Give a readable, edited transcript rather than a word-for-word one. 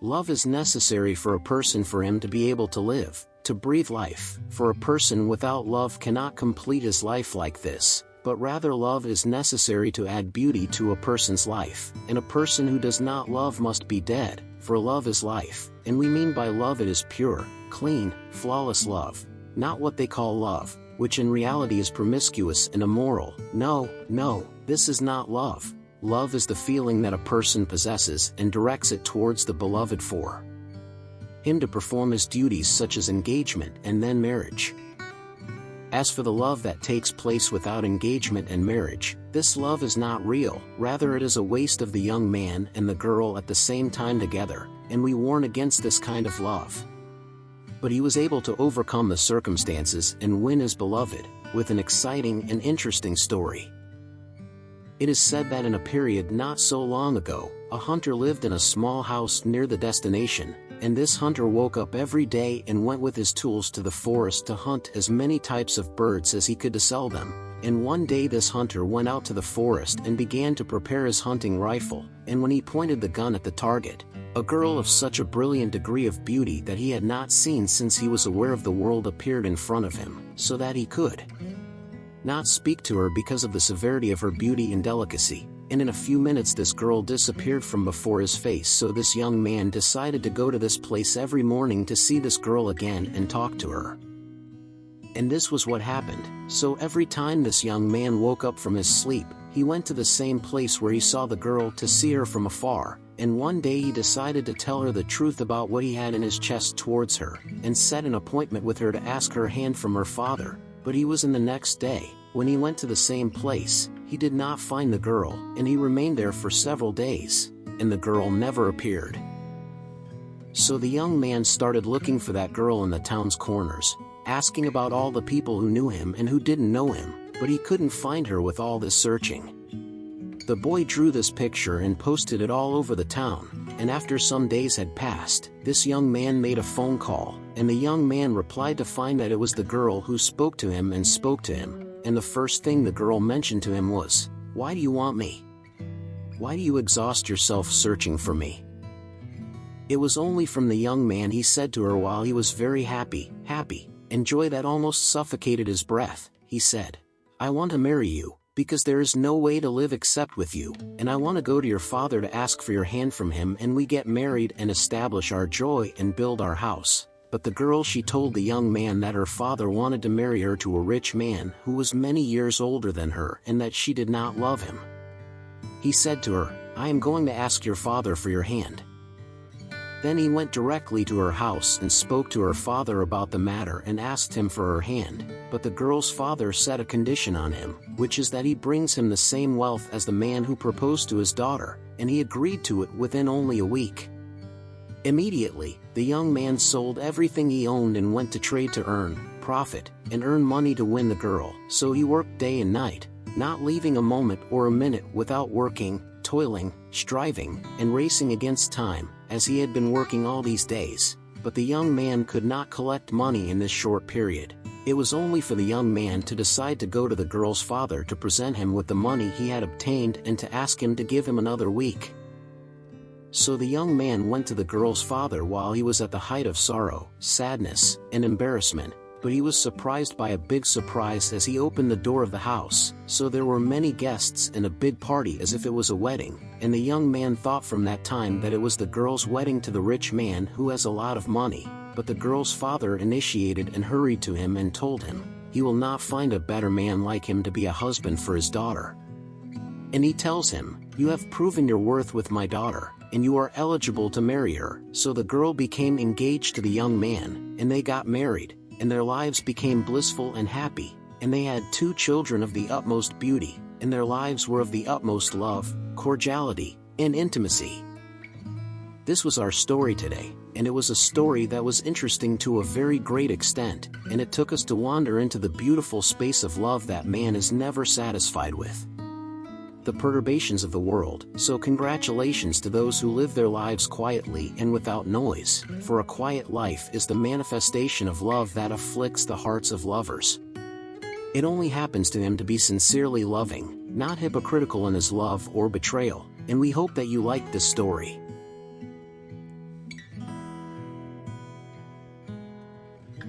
Love is necessary for a person for him to be able to live, to breathe life, for a person without love cannot complete his life like this, but rather love is necessary to add beauty to a person's life, and a person who does not love must be dead, for love is life, and we mean by love it is pure, clean, flawless love, not what they call love, which in reality is promiscuous and immoral. No, this is not love. Love is the feeling that a person possesses and directs it towards the beloved for him to perform his duties such as engagement and then marriage. As for the love that takes place without engagement and marriage, this love is not real, rather it is a waste of the young man and the girl at the same time together, and we warn against this kind of love. But he was able to overcome the circumstances and win his beloved, with an exciting and interesting story. It is said that in a period not so long ago, a hunter lived in a small house near the destination, and this hunter woke up every day and went with his tools to the forest to hunt as many types of birds as he could to sell them. And one day this hunter went out to the forest and began to prepare his hunting rifle, and when he pointed the gun at the target, a girl of such a brilliant degree of beauty that he had not seen since he was aware of the world appeared in front of him, so that he could not speak to her because of the severity of her beauty and delicacy, and in a few minutes this girl disappeared from before his face. So this young man decided to go to this place every morning to see this girl again and talk to her. And this was what happened. So every time this young man woke up from his sleep, he went to the same place where he saw the girl to see her from afar, and one day he decided to tell her the truth about what he had in his chest towards her, and set an appointment with her to ask her hand from her father. But he was in the next day, when he went to the same place, he did not find the girl, and he remained there for several days, and the girl never appeared. So the young man started looking for that girl in the town's corners, asking about all the people who knew him and who didn't know him, but he couldn't find her with all this searching. The boy drew this picture and posted it all over the town, and after some days had passed, this young man made a phone call, and the young man replied to find that it was the girl who spoke to him, and the first thing the girl mentioned to him was, "Why do you want me? Why do you exhaust yourself searching for me?" It was only from the young man he said to her while he was very happy, and joy that almost suffocated his breath. He said, "I want to marry you, because there is no way to live except with you, and I want to go to your father to ask for your hand from him, and we get married and establish our joy and build our house." But the girl, she told the young man that her father wanted to marry her to a rich man who was many years older than her and that she did not love him. He said to her, "I am going to ask your father for your hand." Then he went directly to her house and spoke to her father about the matter and asked him for her hand, but the girl's father set a condition on him, which is that he brings him the same wealth as the man who proposed to his daughter, and he agreed to it within only a week. Immediately, the young man sold everything he owned and went to trade to earn profit and earn money to win the girl. So he worked day and night, not leaving a moment or a minute without working, toiling, striving, and racing against time, as he had been working all these days. But the young man could not collect money in this short period. It was only for the young man to decide to go to the girl's father to present him with the money he had obtained and to ask him to give him another week. So the young man went to the girl's father while he was at the height of sorrow, sadness, and embarrassment, but he was surprised by a big surprise as he opened the door of the house. So there were many guests and a big party as if it was a wedding, and the young man thought from that time that it was the girl's wedding to the rich man who has a lot of money. But the girl's father initiated and hurried to him and told him, he will not find a better man like him to be a husband for his daughter. And he tells him, "You have proven your worth with my daughter, and you are eligible to marry her." So the girl became engaged to the young man, and they got married, and their lives became blissful and happy, and they had 2 children of the utmost beauty, and their lives were of the utmost love, cordiality, and intimacy. This was our story today, and it was a story that was interesting to a very great extent, and it took us to wander into the beautiful space of love that man is never satisfied with, the perturbations of the world. So congratulations to those who live their lives quietly and without noise, for a quiet life is the manifestation of love that afflicts the hearts of lovers. It only happens to him to be sincerely loving, not hypocritical in his love or betrayal, and we hope that you liked this story.